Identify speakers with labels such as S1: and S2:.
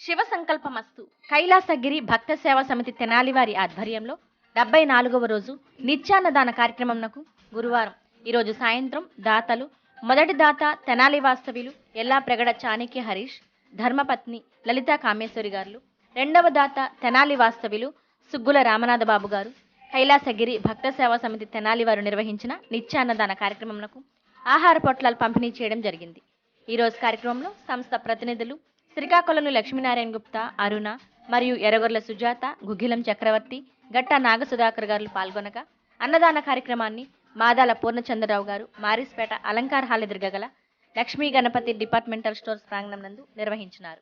S1: శివ సంకల్పమస్తు కైలాసగిరి భక్త సేవా సమితి తెనాలి వారి ఆధ్వర్యంలో 74వ రోజు నిత్యాన్నదాన కార్యక్రమంనకు గురువారం ఈరోజు సాయంత్రం దాతలు మొదటి దాత తెనాలి వాస్తవ్యులు ఎల్లాప్రగడ చాణక్య హరీష్ ధర్మపత్ని లలితా కామేశ్వరి గారు, రెండవ దాత తెనాలి వాస్తవ్యులు సుగ్గుల రామనాథ బాబు గారు కైలాసగిరి భక్త సేవా సమితి తెనాలి వారు నిర్వహించిన నిత్యాన్నదాన కార్యక్రమంనకు ఆహార పొట్లాలు పంపిణీ చేయడం జరిగింది. ఈరోజు కార్యక్రమంలో సంస్థ ప్రతినిధులు శ్రీకాకుళం లక్ష్మీనారాయణ గుప్తా, అరుణ మరియు ఎర్రగొర్ల సుజాత, గుగ్గిలం చక్రవర్తి, గట్టా నాగసుధాకర్ గారు పాల్గొనగా అన్నదాన కార్యక్రమాన్ని మాదాల పూర్ణచంద్రరావు గారు మారిస్పేట అలంకార హాల్ ఎదురుగా గల లక్ష్మీ గణపతి డిపార్ట్మెంటల్ స్టోర్స్ ప్రాంగణం నందు నిర్వహించినారు.